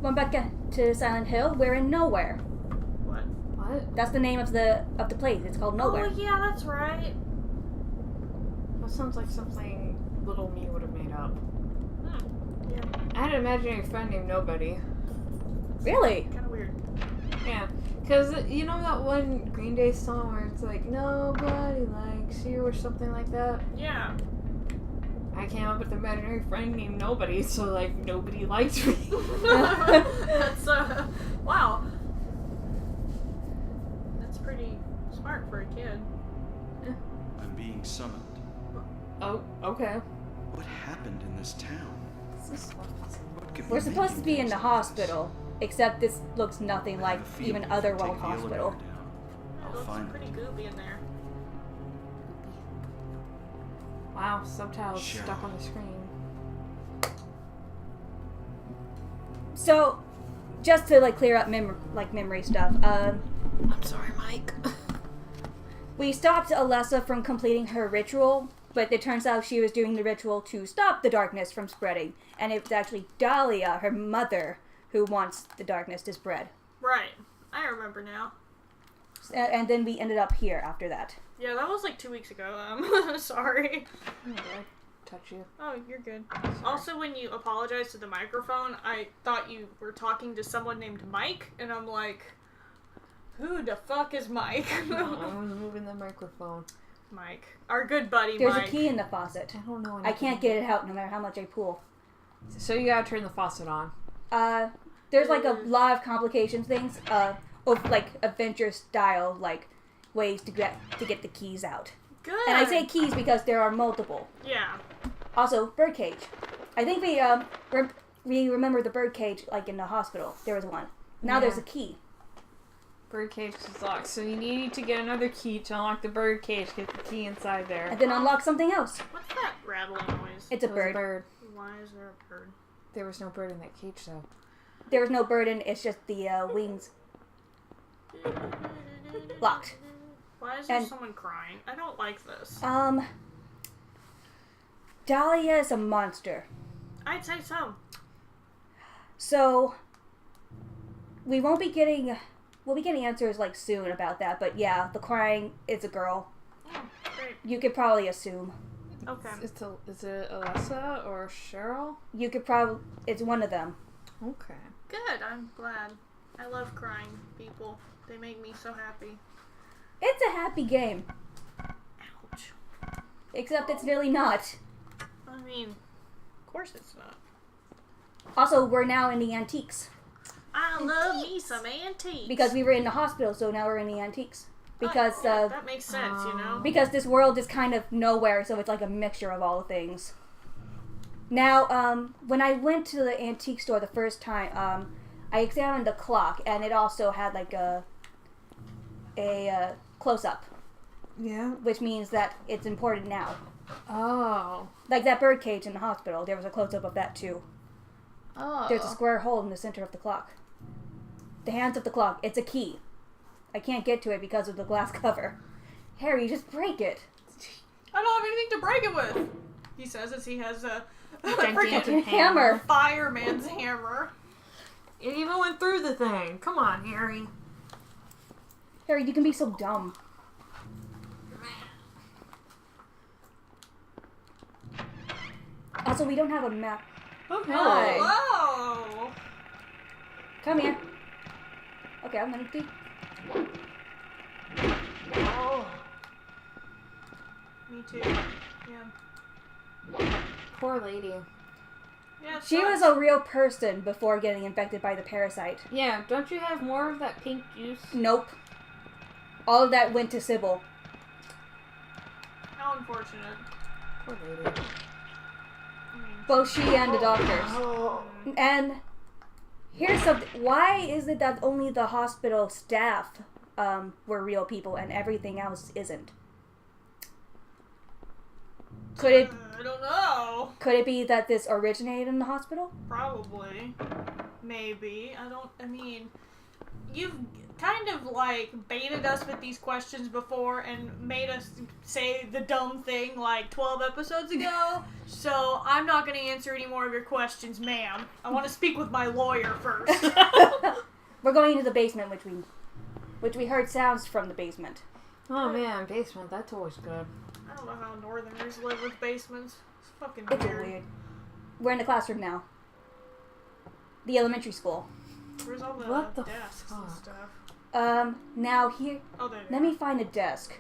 Going back to Silent Hill, we're in Nowhere. What? That's the name of the place. It's called Nowhere. Oh, yeah, that's right. That sounds like something little me would have made up. Yeah, I had an imaginary friend named Nobody. Really? kind of weird. Yeah. Because, you know that one Green Day song where it's like, nobody likes you or something like that? Yeah. I came up with an imaginary friend named Nobody, so, like, nobody liked me. That's, wow. That's pretty smart for a kid. I'm being summoned. Oh, okay. What happened in this town? What could We're be supposed to making be in things the like hospital, except this looks nothing this? like I have a feeling even if other we take world the elevator hospital. down, It I'll looks find pretty goopy in there. Wow, subtitles stuck on the screen. So, just to like clear up memory stuff, I'm sorry, Mike. we stopped Alessa from completing her ritual, but it turns out she was doing the ritual to stop the darkness from spreading, and it was actually Dahlia, her mother, who wants the darkness to spread. Right. I remember now. And then we ended up here after that. Yeah, that was like 2 weeks ago. Sorry. Did I touch you? Oh, you're good. Also, when you apologized to the microphone, I thought you were talking to someone named Mike, and I'm like, who the fuck is Mike? I was moving the microphone. Mike. Our good buddy There's Mike. a key in the faucet. I don't know. I can't get it out no matter how much I pull. So you gotta turn the faucet on. There's like a lot of complications things, of like adventure style, like ways to get the keys out. Good. And I say keys because there are multiple. Yeah. Also, birdcage. I think we remember the birdcage like in the hospital. There was one. Now there's a key. Birdcage is locked, so you need to get another key to unlock the birdcage. Get the key inside there. And then unlock something else. What's that rattling noise? It's a It was bird. Why is there a bird? There was no bird in that cage, though. There was no bird in. It's just the wings. Locked. Why is there And- someone crying? I don't like this. Dahlia is a monster. I'd say so. So we won't be getting. We'll be getting answers like soon about that. But yeah, the crying is a girl. Oh, great. You could probably assume. Okay. Is it Alessa or Cheryl? You could probably. It's one of them. Okay. Good. I'm glad. I love crying people. They make me so happy. It's a happy game, Ouch. except it's really not. I mean, of course it's not. Also, we're now in the antiques I love me some antiques. because we were in the hospital, so now we're in the antiques. Because yeah, that makes sense, you know? because this world is kind of nowhere, so it's like a mixture of all the things. Now, when I went to the antique store the first time, I examined the clock, and it also had like a close-up, Yeah. which means that it's important now. Oh. Like that bird cage in the hospital, there was a close-up of that too. Oh. There's a square hole in the center of the clock. The hands of the clock, it's a key. I can't get to it because of the glass cover. Harry, just break it. I don't have anything to break it with. He says as he has a Gigantic freaking hammer. fireman's hammer. It even went through the thing. Come on, Harry. Harry, you can be so dumb. Also, we don't have a map. Okay. Whoa! Come here. Okay, I'm gonna do. Oh. Me too. Yeah. Poor lady. Yeah. She was a real person before getting infected by the parasite. Yeah, don't you have more of that pink juice? Nope. All of that went to Sybil. How unfortunate. Poor lady. Both she and the doctors. And here's something. Why is it that only the hospital staff were real people and everything else isn't? Could it I don't know. could it be that this originated in the hospital? Probably. Maybe. I mean, you've kind of like baited us with these questions before and made us say the dumb thing like 12 episodes ago. So I'm not going to answer any more of your questions, ma'am. I want to speak with my lawyer first. We're going into the basement, which we heard sounds from the basement. Oh man, basement, that's always good. I don't know how Northerners live with basements. It's fucking It's weird. weird. We're in the classroom now. The elementary school. Where's all the What the desks and fuck? stuff? Now here, Oh, there. let me find a desk.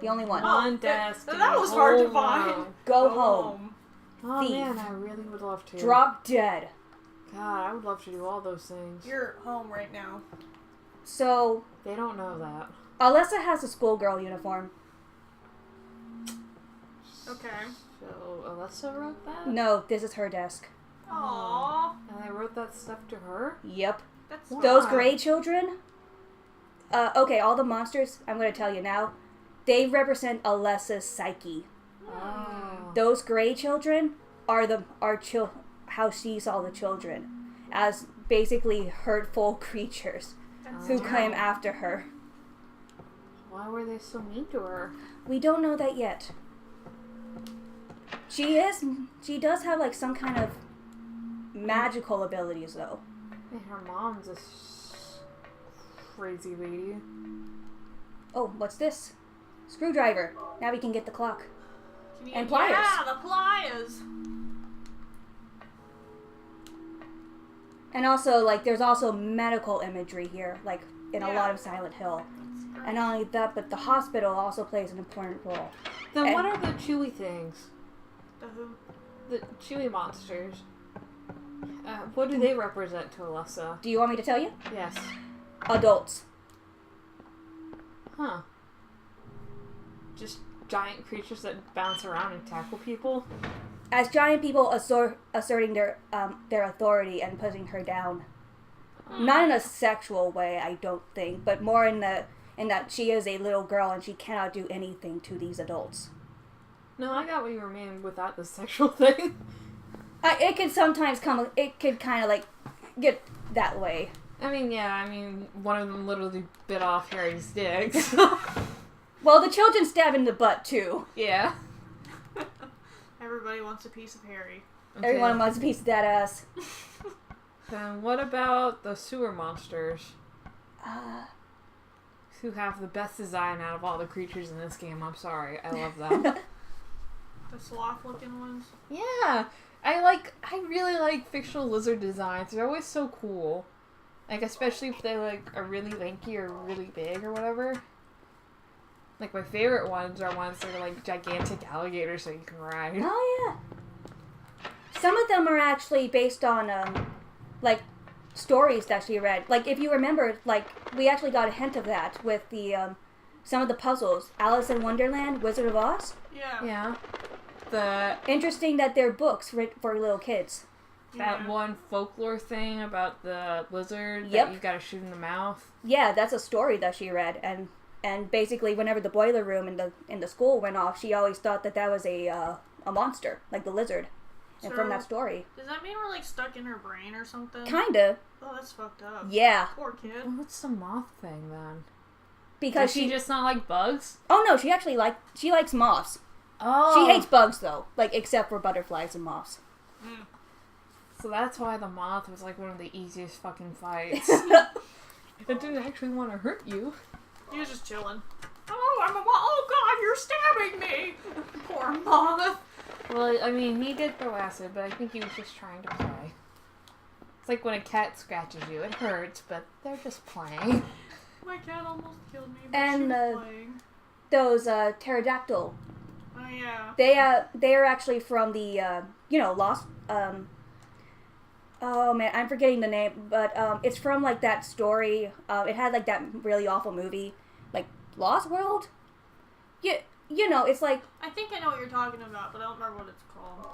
The only one. One desk. That in the was hard to whole find. room. Go home. Oh Thief. man, I really would love to. Drop dead. God, I would love to do all those things. You're home right now. So, They don't know that. Alessa has a schoolgirl uniform. Okay. So, Alessa wrote that? No, this is her desk. Aww. And I wrote that stuff to her? Yep. That's Why? Those gray children. Okay, all the monsters, I'm going to tell you now, they represent Alessa's psyche. Oh. Those gray children are how she saw the children, as basically hurtful creatures That's who terrible. came after her. Why were they so mean to her? We don't know that yet. She does have like some kind of magical abilities though. And her mom's a crazy lady. Oh, what's this? Screwdriver. Now we can get the clock. Can you- And pliers. Yeah, the pliers. And also, like, there's also medical imagery here, like in a Yeah. lot of Silent Hill. And not only that, but the hospital also plays an important role. Then And- what are the chewy things? The who? The chewy monsters. What do they represent to Alessa? Do you want me to tell you? Yes. Adults. Huh. Just giant creatures that bounce around and tackle people? As giant people asserting their authority and putting her down. Not in a sexual way, I don't think, but more in that she is a little girl and she cannot do anything to these adults. No, I got what you were meaning without the sexual thing. It could sometimes it could kind of like get that way. I mean, one of them literally bit off Harry's dick. Well, the children stab in the butt too. Yeah. Everybody wants a piece of Harry. Everyone wants a piece of that ass. Then what about the sewer monsters? Uh, Who have the best design out of all the creatures in this game. I'm sorry. I love them. The sloth-looking ones. Yeah. I really like fictional lizard designs. They're always so cool. Like, especially if they, like, are really lanky or really big or whatever. Like, my favorite ones are ones that are, like, gigantic alligators that you can ride. Oh yeah. Some of them are actually based on like stories that she read. Like if you remember, like we actually got a hint of that with the some of the puzzles. Alice in Wonderland, Wizard of Oz. Yeah. Yeah. The Interesting that they're books for little kids. that Yeah. one folklore thing about the lizard Yep. that you gotta shoot in the mouth. Yeah, that's a story that she read, and basically whenever the boiler room in the school went off, she always thought that was a monster, like the lizard, and from that story. Does that mean we're like stuck in her brain or something? Kinda. Oh, that's fucked up. Yeah, Poor kid. What's the moth thing then? because Does she just not like bugs? Oh no, she actually she likes moths. Oh. She hates bugs though, like except for butterflies and moths. So that's why the moth was like one of the easiest fucking fights. It didn't actually want to hurt you. He was just chilling. Oh, I'm a moth. Oh God, you're stabbing me. Poor moth. Well, I mean, he did throw acid, but I think he was just trying to play. It's like when a cat scratches you. It hurts, but they're just playing. My cat almost killed me, but And, she was playing. Those pterodactyl. Oh yeah. They are actually from the Lost. Oh man, I'm forgetting the name, but it's from like that story. It had like that really awful movie, like Lost World. You know, it's like I think I know what you're talking about, but I don't remember what it's called.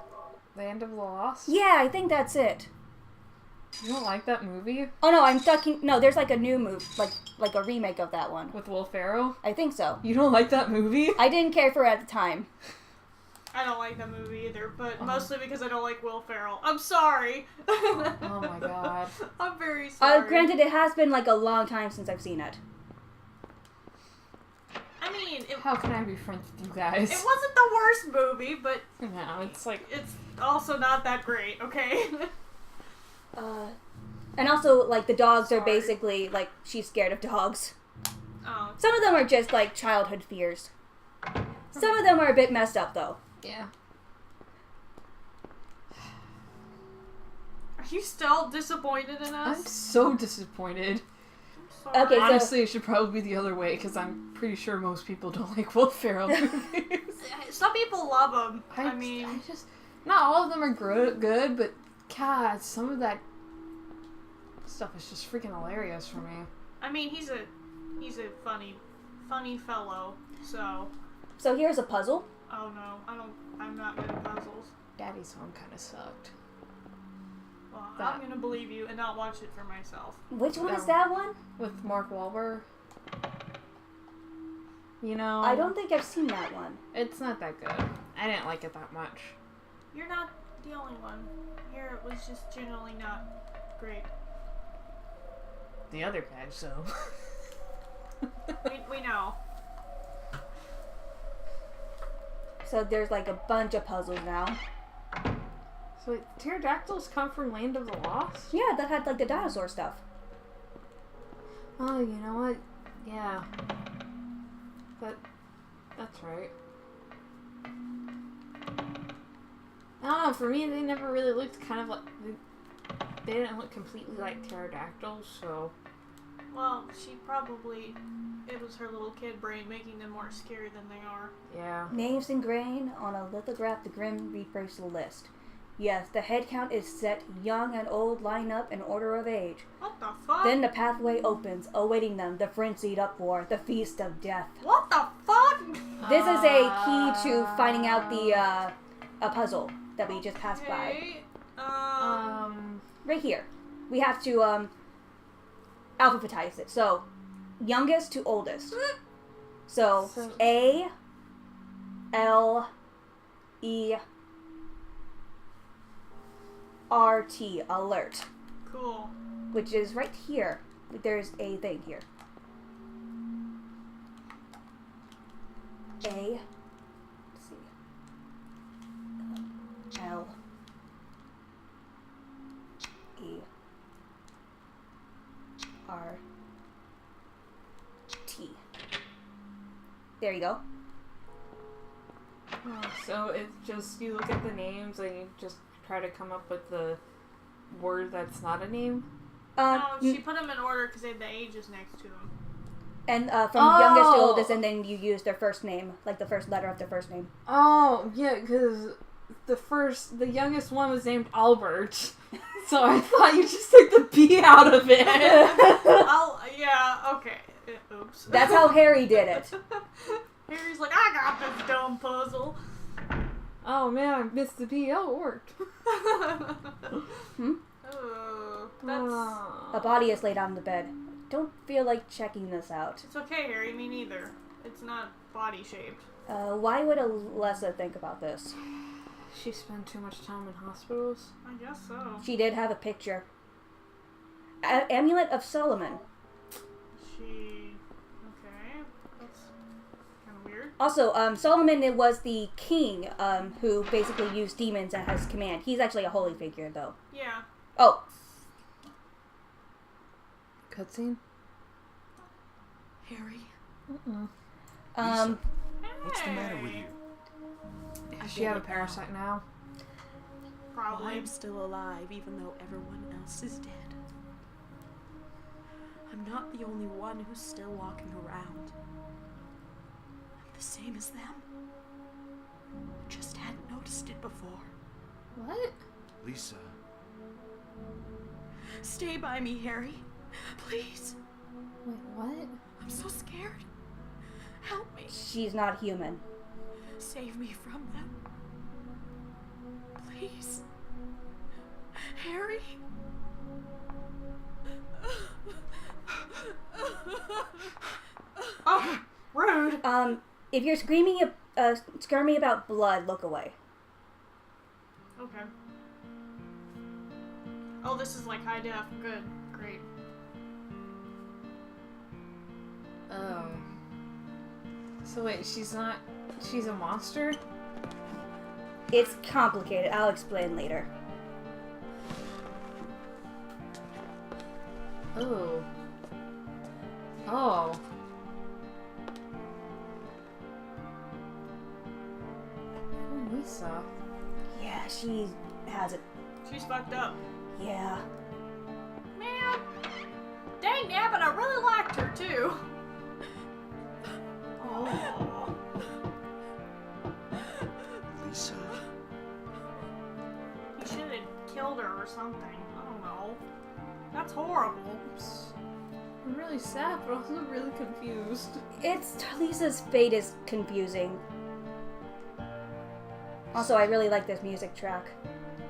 Land of the Lost? yeah, I think that's it. You don't like that movie? Oh no, I'm talking. No, there's like a new movie, like a remake of that one. With Will Ferrell? I think so. You don't like that movie? I didn't care for it at the time. I don't like that movie either, but mostly because I don't like Will Ferrell. I'm sorry. Oh my god. I'm very sorry. Granted, it has been like a long time since I've seen it. I mean, How can I be friends with you guys? it wasn't the worst movie, but No, it's like... it's also not that great, okay? And also, like, the dogs are Sorry. basically, like, she's scared of dogs. Oh. Some of them are just, like, childhood fears. Some of them are a bit messed up, though. Yeah. Are you still disappointed in I'm us? so disappointed. I'm sorry. Okay, so- Honestly, it should probably be the other way, because I'm pretty sure most people don't like Will Ferrell movies. Some people love him. I mean, I just... Not all of them are good, but God, some of that stuff is just freaking hilarious for me. I mean, he's a funny fellow. So, So here's a puzzle. oh no, I'm not good at puzzles. Daddy's Home kind of sucked. Well, That- I'm gonna believe you and not watch it for myself. Which one is that one? With Mark Wahlberg. You know... I don't think I've seen that one. It's not that good. I didn't like it that much. You're not the only one. Here it was just generally not great. The other guy, so... We know. So there's like a bunch of puzzles now. So pterodactyls come from Land of the Lost? Yeah, that had like the dinosaur stuff. Oh, you know what? Yeah. That's right. I don't know, for me they never really looked kind of like... They didn't look completely like pterodactyls, so... Well, it was her little kid brain making them more scary than they are. Yeah. Names ingrained on a lithograph. The Grim Reaper's list. Yes, the head count is set. Young and old line up in order of age. What the fuck? Then the pathway opens, awaiting them, the frenzied uproar, the feast of death. What the fuck? This is a key to finding out the a puzzle that we just passed by. Okay. Right here. We have to alphabetize it. So, youngest to oldest. So, A, L, E, R, T, alert. Cool. Which is right here. There's a thing here. A, let's see, L, E, R, T. There you go. So it's just, you look at the names and you just try to come up with the word that's not a name? No, she put them in order because they had the ages next to them. And from youngest to oldest, and then you use their first name, like the first letter of their first name. Oh, yeah, because the youngest one was named Albert. So I thought you just took the B out of it. Yeah, okay. Oops. That's how Harry did it. Harry's like, I got this dumb puzzle. Oh man, I missed the B. Oh, it worked. That's... A body is laid on the bed. Don't feel like checking this out. It's okay, Harry. Me neither. It's not body shaped. Why would Alessa think about this? She spent too much time in hospitals. I guess so. She did have a picture. Amulet of Solomon. Okay. That's kind of weird. Also, Solomon was the king who basically used demons at his command. He's actually a holy figure, though. Yeah. Oh. Cutscene? Harry. What's the matter with you? Does she have a parasite now? Probably. I'm still alive, even though everyone else is dead. I'm not the only one who's still walking around. I'm the same as them. Just hadn't noticed it before. What? Lisa, Stay by me, Harry. Please. Wait, what? I'm so scared. Help me. She's not human. Save me from them. Please. Harry? Oh, rude. If you're screaming scare me about blood, look away. Okay. Oh, this is like high def. Good. Great. Oh. So wait, she's a monster? It's complicated. I'll explain later. Oh. Oh. Oh, Lisa. Yeah, she has it. She's fucked up. Yeah. Man. Dang nabbit, I really liked her too. Oh. Lisa. He should have killed her or something. I don't know. That's horrible. I'm really sad, but also really confused. Lisa's fate is confusing. Also, I really like this music track.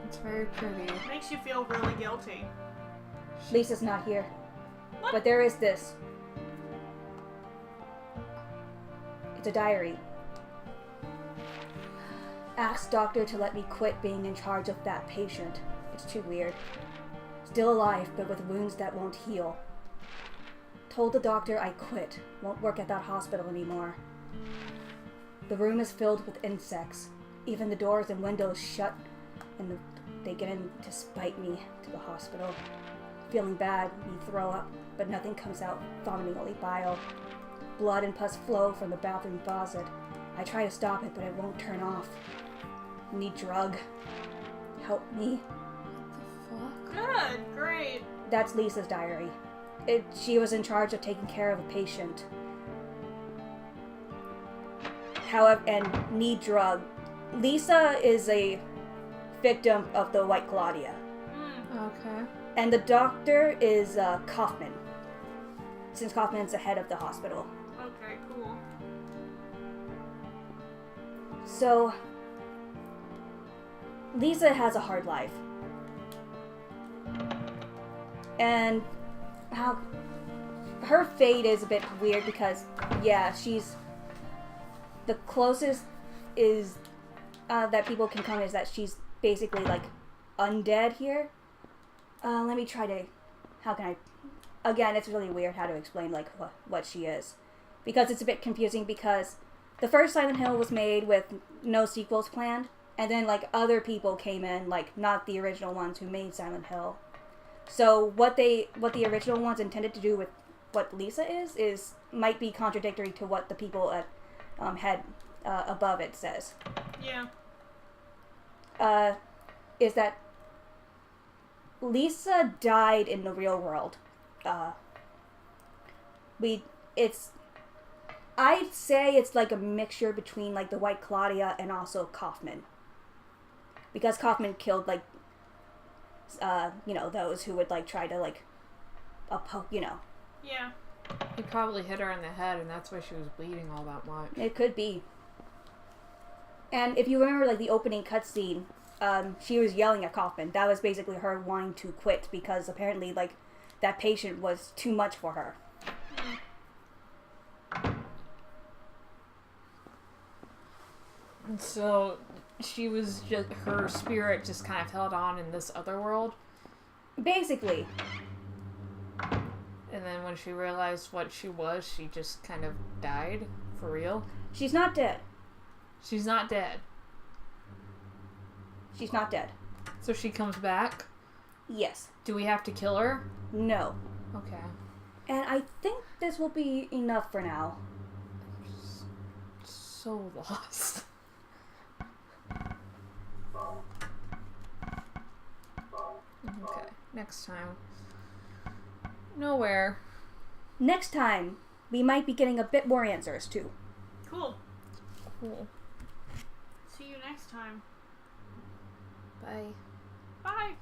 It's very pretty. Makes you feel really guilty. Lisa's not here. What? But there is this. It's a diary. Asked doctor to let me quit being in charge of that patient. It's too weird. Still alive, but with wounds that won't heal. Told the doctor I quit. Won't work at that hospital anymore. The room is filled with insects. Even the doors and windows shut, and they get in to spite me to the hospital. Feeling bad, me throw up, but nothing comes out, vomiting only bile. Blood and pus flow from the bathroom faucet. I try to stop it, but it won't turn off. Need drug. Help me. Fuck. Good. Great. That's Lisa's diary. She was in charge of taking care of a patient. However, and need drug. Lisa is a victim of the White Claudia. Okay. And the doctor is Kaufman. Since Kaufman's the head of the hospital. Okay, cool. So, Lisa has a hard life. And how her fate is a bit weird because, yeah, she's the closest is that people can come is that she's basically like undead here. Let me try to. How can I? Again, it's really weird how to explain like what she is, because it's a bit confusing because the first Silent Hill was made with no sequels planned, and then like other people came in, like not the original ones who made Silent Hill. So what the original ones intended to do with what Lisa is might be contradictory to what the people at had above it says. Yeah. Is that Lisa died in the real world. I'd say it's like a mixture between like the White Claudia and also Kaufman. Because Kaufman killed like, those who would like try to like, Yeah. He probably hit her in the head, and that's why she was bleeding all that much. It could be. And if you remember like the opening cutscene, she was yelling at Kaufman. That was basically her wanting to quit because apparently like that patient was too much for her. And so her spirit just kind of held on in this other world. Basically. And then when she realized what she was, she just kind of died. For real. She's not dead. She's not dead. She's not dead. So she comes back? Yes. Do we have to kill her? No. Okay. And I think this will be enough for now. So lost. Okay, next time. Nowhere. Next time, we might be getting a bit more answers too. Cool. Cool. See you next time. Bye. Bye.